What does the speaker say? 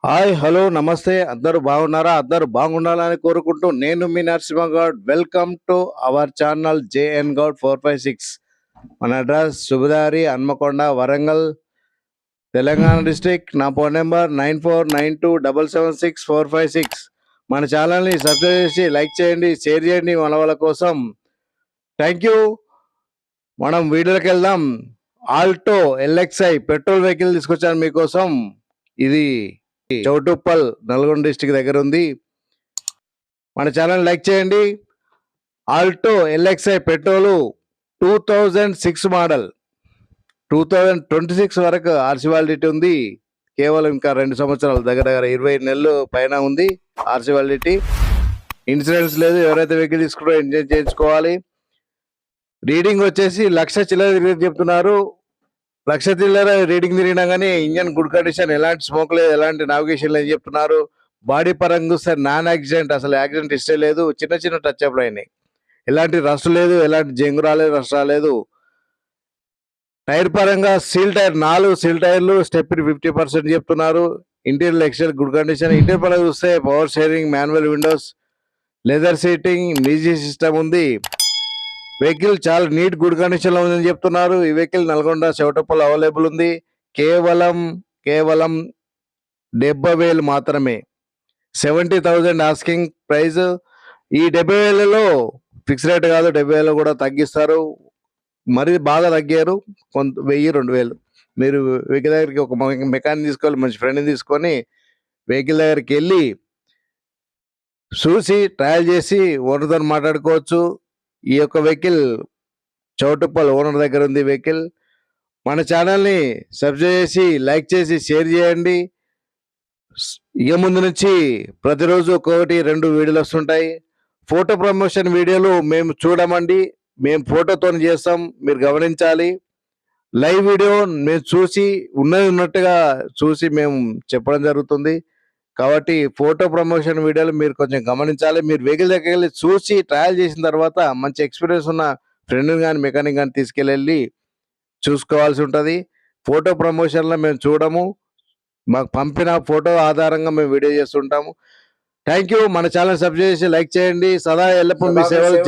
Hi hello నమస్తే అందరూ బాగున్నారా? అందరూ బాగుండాలని కోరుకుంటూ నేను మీ Narasimha Goud. Welcome to our channel JN Goud 456. మన అడ్రస్ శుభదారి హన్మకొండ వరంగల్ తెలంగాణ డిస్ట్రిక్ట్. నా ఫోన్ నెంబర్ 9492776456. మన ఛానల్ని సబ్స్క్రైబ్ చేసి లైక్ చేయండి, షేర్ చేయండి మన వాళ్ళ కోసం. Thank you. మనం వీడియోకి వెళ్దాం. ఆల్టో ఎల్ఎక్స్ఐ పెట్రోల్ వెహికల్ తీసుకొచ్చాను మీకోసం. ఇది చౌటుప్పల్ నల్గొండ డిస్టిక్ దగ్గర ఉంది. మన ఛానల్ లైక్ చేయండి. ఆల్టో ఎల్ఎక్స్ఐ పెట్రోలు 2006 మోడల్, 2026 వరకు ఆర్సీ వ్యాలిడిటీ ఉంది. కేవలం ఇంకా 2 సంవత్సరాలు, దగ్గర 20 నెలలు పైన ఉంది ఆర్సీ వ్యాలిడిటీ. ఇన్సూరెన్స్ లేదు. ఎవరైతే వెహికల్ తీసుకుంటారో ఇన్సూరెన్స్ చేయించుకోవాలి. రీడింగ్ వచ్చేసి 1,00,000 చిల్లర చెప్తున్నారు. 1,00,000 చిల్లర రీడింగ్ తిరిగినా కానీ ఇంజన్ గుడ్ కండిషన్, ఎలాంటి స్మోక్ లేదు, ఎలాంటి నావిగేషన్ లేదు చెప్తున్నారు. బాడీ పరంగా చూస్తే నాన్ యాక్సిడెంట్, అసలు యాక్సిడెంట్ హిస్టరీ లేదు. చిన్న చిన్న టచ్ అప్లు అయినాయి. ఎలాంటి రస్ట్ లేదు, ఎలాంటి జంగు రాలేదు, రస్ట్ రాలేదు. టైర్ పరంగా సీల్ టైర్ 4 సీల్ టైర్లు, స్టెప్ 50% చెప్తున్నారు. Interior exterior good condition. Interior పరంగా చూస్తే power steering, manual windows, leather seating, music system ఉంది. వెహికల్ చాలా నీట్ గుడ్ కండిషన్ లో ఉందని చెప్తున్నారు. ఈ వెహికల్ నల్గొండ చౌటుప్పల్ అవైలబుల్ ఉంది. కేవలం 70,000 మాత్రమే. 70,000 ఆస్కింగ్ ప్రైస్. ఈ 70,000లో ఫిక్స్ రేట్ కాదు, 70,000 కూడా తగ్గిస్తారు. మరి బాగా తగ్గారు, కొంత 1,000-2,000. మీరు వెహికల్ దగ్గరికి ఒక మెకానిక్ తీసుకోవాలి, మంచి ఫ్రెండ్ని తీసుకొని వెహికల్ దగ్గరికి వెళ్ళి చూసి ట్రయల్ చేసి ఓనర్తో మాట్లాడుకోవచ్చు. ఈ యొక్క వెహికల్ చౌటుప్పల్ ఓనర్ దగ్గర ఉంది వెహికల్. మన ఛానల్ని సబ్స్క్రైబ్ చేసి లైక్ చేసి షేర్ చేయండి. ఇక ముందు నుంచి ప్రతిరోజు 1-2 వీడియోలు వస్తుంటాయి. ఫోటో ప్రమోషన్ వీడియోలు మేము చూడమండి, మేము ఫోటోతో చేస్తాం, మీరు గమనించాలి. లైవ్ వీడియో మేము చూసి ఉన్నట్టుగా చూసి మేము చెప్పడం జరుగుతుంది. కాబట్టి ఫోటో ప్రమోషన్ వీడియోలు మీరు కొంచెం గమనించాలి. మీరు వెహికల్ దగ్గరికి వెళ్ళి చూసి ట్రయల్ చేసిన తర్వాత మంచి ఎక్స్పీరియన్స్ ఉన్న ఫ్రెండ్ని కానీ మెకానిక్ కానీ తీసుకెళ్ళి చూసుకోవాల్సి ఉంటుంది. ఫోటో ప్రమోషన్లో మేము చూడము, మాకు పంపిన ఫోటో ఆధారంగా మేము వీడియో చేస్తుంటాము. Thank you. మన ఛానల్ సబ్స్క్రైబ్ చేసి లైక్ చేయండి. సదా ఎల్లప్పుడూ మీ సేవలు.